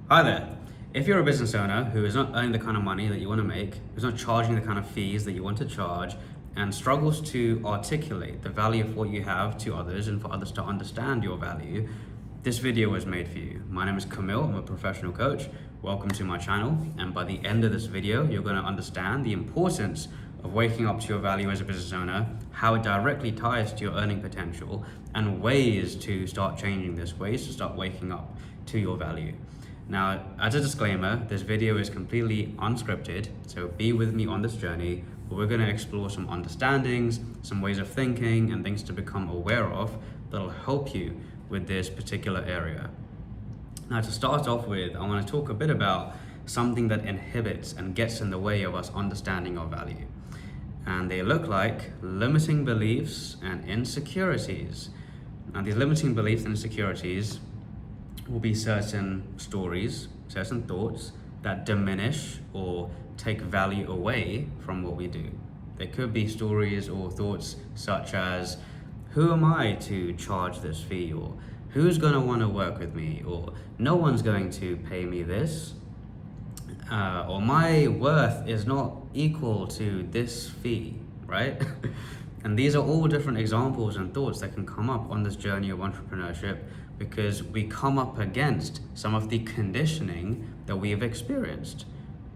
Hi there. If you're a business owner who is not earning the kind of money that you want to make, who's not charging the kind of fees that you want to charge, and struggles to articulate the value of what you have to others and for others to understand your value, this video was made for you. My name is Kamil, I'm a professional coach. Welcome to my channel. And by the end of this video, you're going to understand the importance of waking up to your value as a business owner, how it directly ties to your earning potential, and ways to start changing this, ways to start waking up to your value. Now, as a disclaimer, this video is completely unscripted, so be with me on this journey where we're going to explore some understandings, some ways of thinking, and things to become aware of that'll help you with this particular area. Now, to start off with, I want to talk a bit about something that inhibits and gets in the way of us understanding our value. And they look like limiting beliefs and insecurities. Now, these limiting beliefs and insecurities will be certain stories, certain thoughts that diminish or take value away from what we do. There could be stories or thoughts such as, who am I to charge this fee? Or who's going to want to work with me? Or no one's going to pay me this. Or my worth is not equal to this fee, right? And these are all different examples and thoughts that can come up on this journey of entrepreneurship because we come up against some of the conditioning that we have experienced,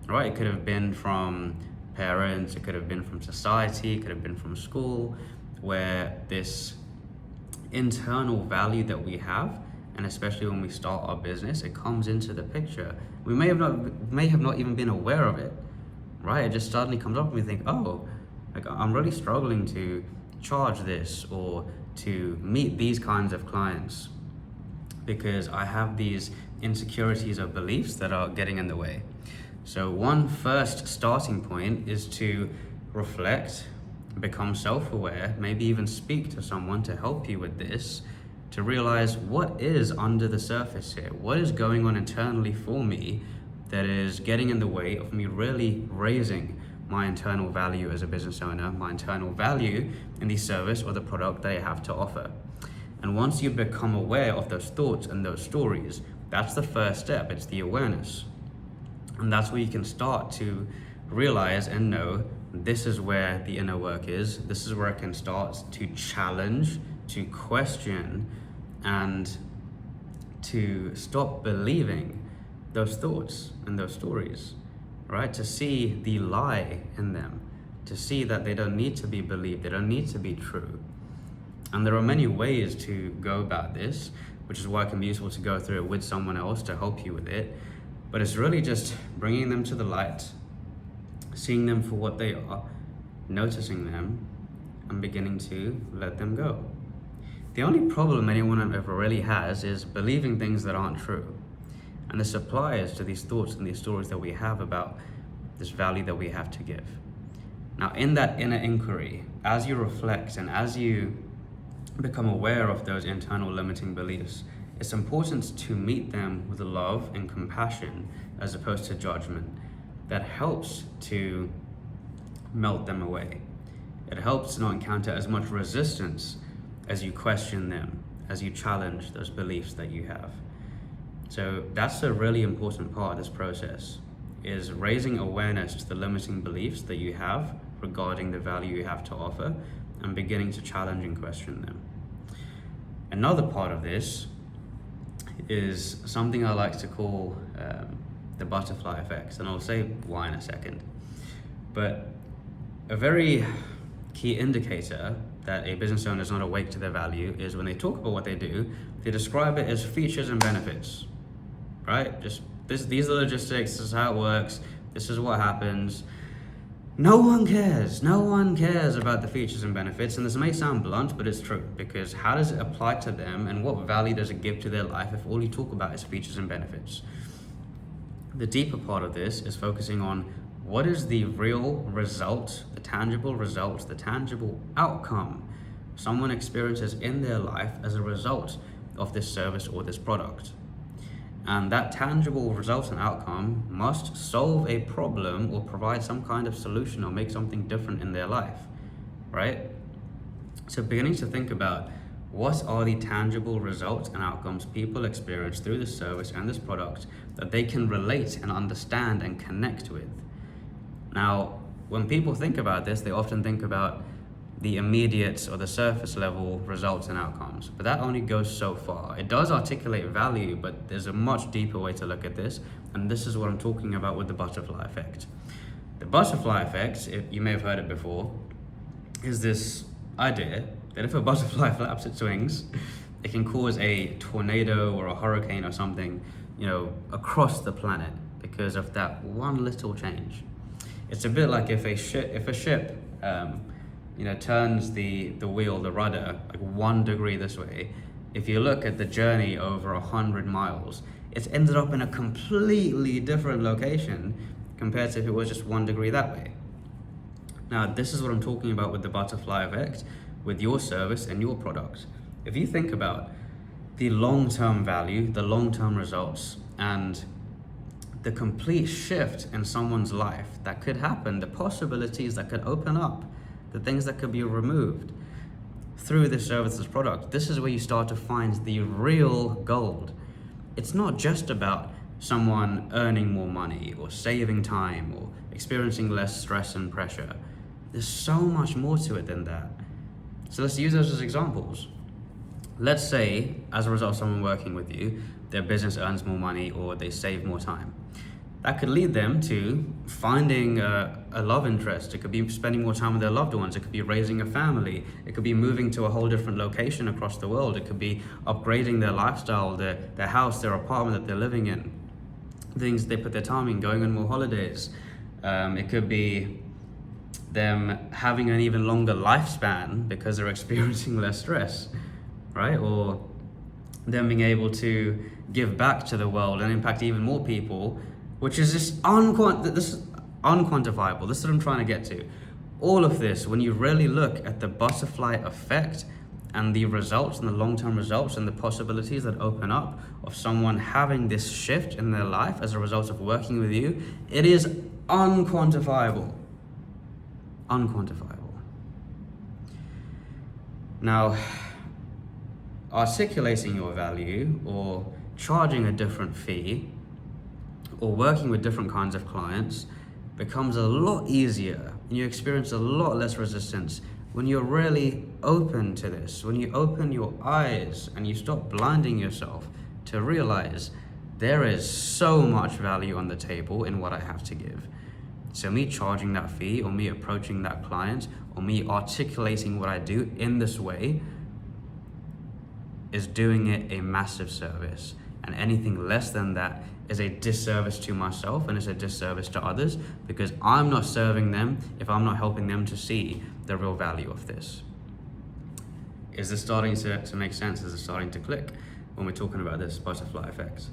right? It could have been from parents, it could have been from society, it could have been from school, where this internal value that we have, and especially when we start our business, it comes into the picture. We may have not even been aware of it, right? It just suddenly comes up and we think, oh, like I'm really struggling to charge this or to meet these kinds of clients because I have these insecurities or beliefs that are getting in the way. So one first starting point is to reflect, become self-aware, maybe even speak to someone to help you with this, to realize what is under the surface here, what is going on internally for me that is getting in the way of me really raising my internal value as a business owner, my internal value in the service or the product that I have to offer. And once you become aware of those thoughts and those stories, that's the first step, it's the awareness. And that's where you can start to realize and know this is where the inner work is. This is where I can start to challenge, to question, and to stop believing those thoughts and those stories, right? To see the lie in them, to see that they don't need to be believed, they don't need to be true. And there are many ways to go about this, which is why it can be useful to go through it with someone else to help you with it. But it's really just bringing them to the light, seeing them for what they are, noticing them, and beginning to let them go. The only problem anyone ever really has is believing things that aren't true. And this applies to these thoughts and these stories that we have about this value that we have to give. Now, in that inner inquiry, as you reflect and as you become aware of those internal limiting beliefs, it's important to meet them with love and compassion as opposed to judgment. That helps to melt them away. It helps to not encounter as much resistance as you question them, as you challenge those beliefs that you have. So that's a really important part of this process, is raising awareness to the limiting beliefs that you have regarding the value you have to offer and beginning to challenge and question them. Another part of this is something I like to call the butterfly effect, and I'll say why in a second. But a very key indicator that a business owner is not awake to their value is when they talk about what they do, they describe it as features and benefits, right? Just these are logistics, this is how it works, this is what happens. No one cares about the features and benefits, and this may sound blunt, but it's true, because how does it apply to them and what value does it give to their life if all you talk about is features and benefits? The deeper part of this is focusing on what is the real result, the tangible outcome someone experiences in their life as a result of this service or this product. And that tangible result and outcome must solve a problem or provide some kind of solution or make something different in their life, right? So beginning to think about What are the tangible results and outcomes people experience through this service and this product that they can relate and understand and connect with? Now, when people think about this, they often think about the immediate or the surface level results and outcomes, but that only goes so far. It does articulate value, but there's a much deeper way to look at this, and this is what I'm talking about with the butterfly effect. The butterfly effect, you may have heard it before, is this idea that if a butterfly flaps its wings, it can cause a tornado or a hurricane or something, across the planet because of that one little change. It's a bit like if a ship turns the wheel, the rudder, like 1 degree this way. If you look at the journey over 100 miles, it's ended up in a completely different location compared to if it was just 1 degree that way. Now, this is what I'm talking about with the butterfly effect, with your service and your product. If you think about the long-term value, the long-term results, and the complete shift in someone's life that could happen, the possibilities that could open up, the things that could be removed through this service, this product, this is where you start to find the real gold. It's not just about someone earning more money or saving time or experiencing less stress and pressure. There's so much more to it than that. So let's use those as examples. Let's say, as a result of someone working with you, their business earns more money or they save more time. That could lead them to finding a love interest. It could be spending more time with their loved ones. It could be raising a family. It could be moving to a whole different location across the world. It could be upgrading their lifestyle, their house, their apartment that they're living in, things they put their time in, going on more holidays. It could be them having an even longer lifespan because they're experiencing less stress, right? Or them being able to give back to the world and impact even more people, which is just unquantifiable. This is what I'm trying to get to. All of this, when you really look at the butterfly effect and the results and the long-term results and the possibilities that open up of someone having this shift in their life as a result of working with you, it is unquantifiable. Unquantifiable. Now, articulating your value or charging a different fee or working with different kinds of clients becomes a lot easier and you experience a lot less resistance when you're really open to this, when you open your eyes and you stop blinding yourself to realize there is so much value on the table in what I have to give. So me charging that fee or me approaching that client or me articulating what I do in this way is doing it a massive service. And anything less than that is a disservice to myself and is a disservice to others because I'm not serving them if I'm not helping them to see the real value of this. Is this starting to make sense? Is it starting to click when we're talking about this butterfly effect?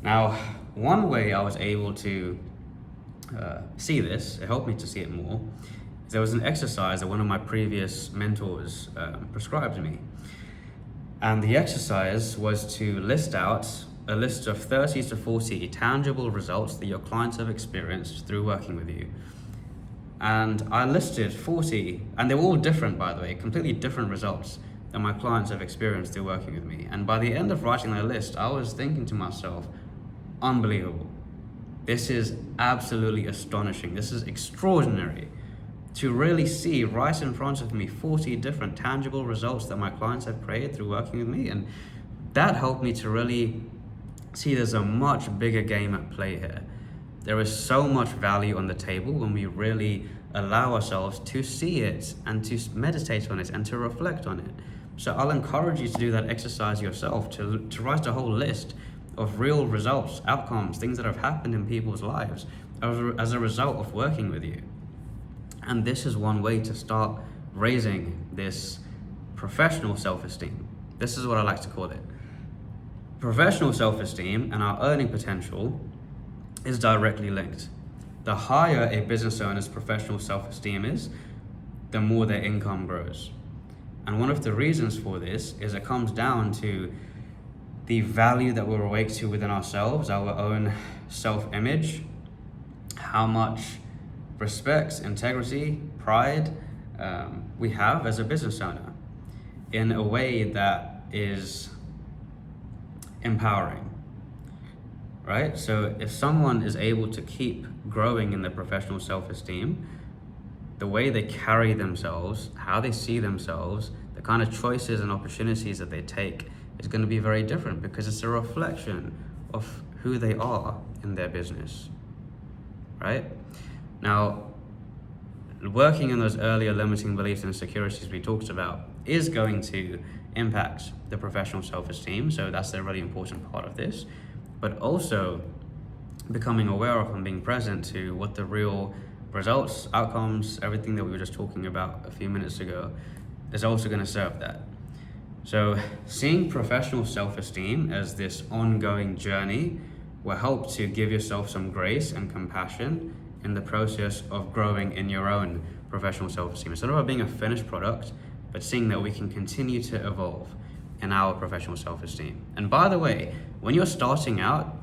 Now, one way I was able to see this, it helped me to see it more, is there was an exercise that one of my previous mentors prescribed to me. And the exercise was to list out a list of 30 to 40 tangible results that your clients have experienced through working with you. And I listed 40, and they were all different, by the way, completely different results that my clients have experienced through working with me. And by the end of writing that list, I was thinking to myself, unbelievable. This is absolutely astonishing. This is extraordinary. To really see right in front of me 40 different tangible results that my clients have created through working with me. And that helped me to really see there's a much bigger game at play here. There is so much value on the table when we really allow ourselves to see it and to meditate on it and to reflect on it. So I'll encourage you to do that exercise yourself, to write a whole list of real results, outcomes, things that have happened in people's lives as a result of working with you. And this is one way to start raising this professional self-esteem. This is what I like to call it. Professional self-esteem and our earning potential is directly linked. The higher a business owner's professional self-esteem is, the more their income grows. And one of the reasons for this is it comes down to the value that we're awake to within ourselves, our own self-image, how much respect, integrity, pride we have as a business owner. in a way that is empowering, right? So if someone is able to keep growing in their professional self-esteem, the way they carry themselves, how they see themselves, the kind of choices and opportunities that they take is going to be very different, because it's a reflection of who they are in their business, right? Now, working in those earlier limiting beliefs and insecurities we talked about is going to impact the professional self-esteem, so that's a really important part of this. But also becoming aware of and being present to what the real results, outcomes, everything that we were just talking about a few minutes ago is also going to serve that. So seeing professional self-esteem as this ongoing journey will help to give yourself some grace and compassion in the process of growing in your own professional self-esteem. It's not about being a finished product, but seeing that we can continue to evolve in our professional self-esteem. And by the way, when you're starting out,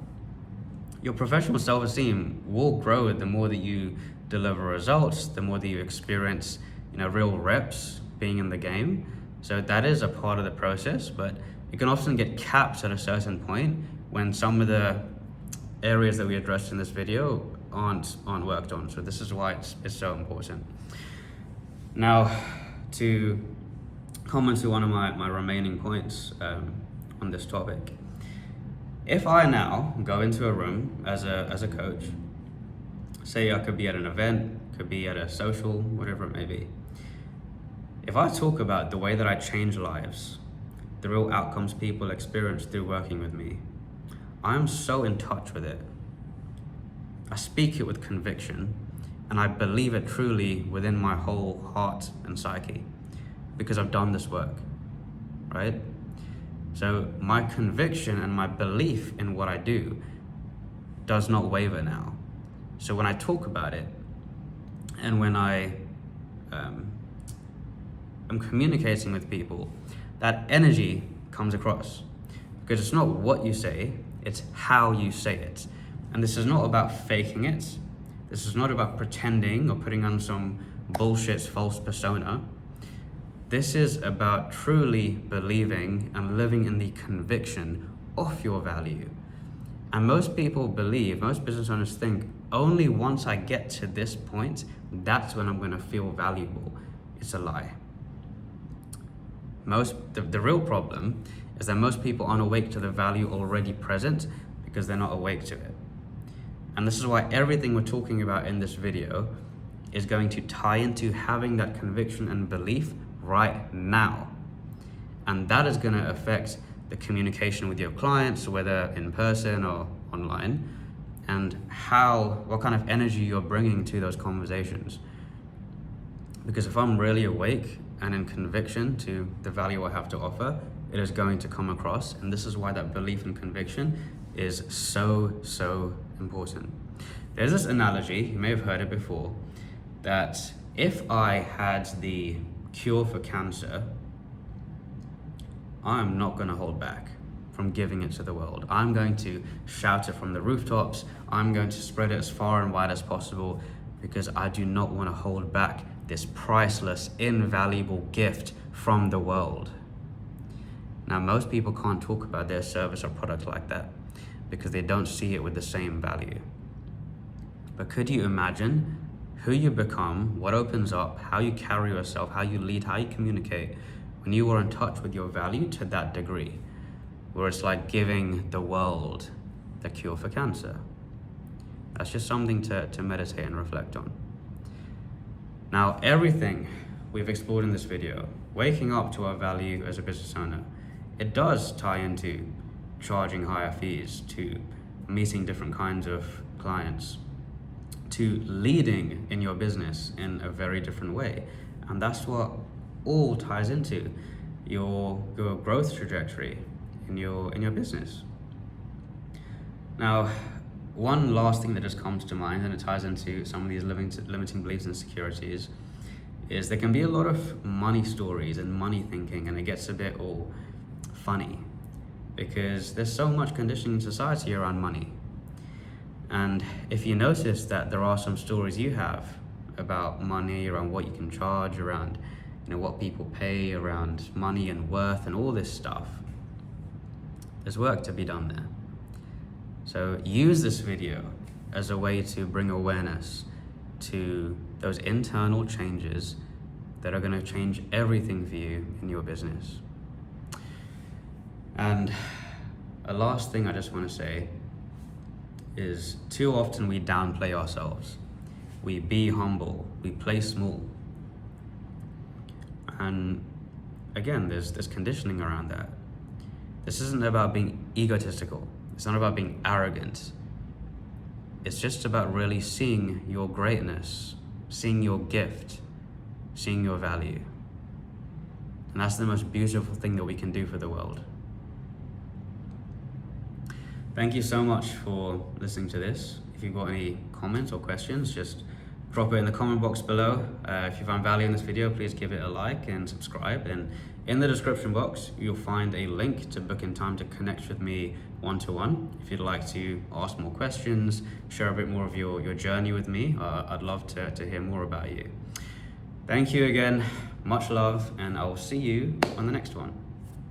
your professional self-esteem will grow the more that you deliver results, the more that you experience, real reps being in the game. So that is a part of the process, but it can often get capped at a certain point when some of the areas that we addressed in this video aren't worked on. So this is why it's so important. Now, to comment to one of my remaining points on this topic. If I now go into a room as a coach, say I could be at an event, could be at a social, whatever it may be. If I talk about the way that I change lives, the real outcomes people experience through working with me, I'm so in touch with it. I speak it with conviction, and I believe it truly within my whole heart and psyche, because I've done this work, right? So my conviction and my belief in what I do does not waver now. So when I talk about it, and when I am communicating with people, that energy comes across, because it's not what you say, it's how you say it. And this is not about faking it. This is not about pretending or putting on some bullshit false persona. This is about truly believing and living in the conviction of your value. And most people believe, most business owners think, only once I get to this point, that's when I'm going to feel valuable. It's a lie. The real problem is that most people aren't awake to the value already present because they're not awake to it. And this is why everything we're talking about in this video is going to tie into having that conviction and belief right now. And that is going to affect the communication with your clients, whether in person or online, and what kind of energy you're bringing to those conversations. Because if I'm really awake and in conviction to the value I have to offer, it is going to come across. And this is why that belief and conviction is so important. There's this analogy, you may have heard it before, that if I had the cure for cancer, I'm not going to hold back from giving it to the world. I'm going to shout it from the rooftops. I'm going to spread it as far and wide as possible, because I do not want to hold back this priceless, invaluable gift from the world. Now, most people can't talk about their service or product like that because they don't see it with the same value. But could you imagine who you become, what opens up, how you carry yourself, how you lead, how you communicate when you are in touch with your value to that degree, where it's like giving the world the cure for cancer? That's just something to meditate and reflect on. Now, everything we've explored in this video, waking up to our value as a business owner, it does tie into charging higher fees, to meeting different kinds of clients, to leading in your business in a very different way. And that's what all ties into your growth trajectory in your business. Now, one last thing that just comes to mind, and it ties into some of these limiting beliefs and insecurities, is there can be a lot of money stories and money thinking, and it gets a bit all funny because there's so much conditioning in society around money. And if you notice that there are some stories you have about money, around what you can charge, around what people pay around money and worth and all this stuff. There's work to be done there. So use this video as a way to bring awareness to those internal changes that are going to change everything for you in your business. And a last thing I just want to say is, too often we downplay ourselves. We be humble, we play small. And again, there's conditioning around that. This isn't about being egotistical. It's not about being arrogant. It's just about really seeing your greatness, seeing your gift, seeing your value. And that's the most beautiful thing that we can do for the world. Thank you so much for listening to this. If you've got any comments or questions, just drop it in the comment box below. If you found value in this video, please give it a like and subscribe. And in the description box, you'll find a link to book in time to connect with me one-to-one. If you'd like to ask more questions, share a bit more of your journey with me, I'd love to hear more about you. Thank you again, much love, and I will see you on the next one.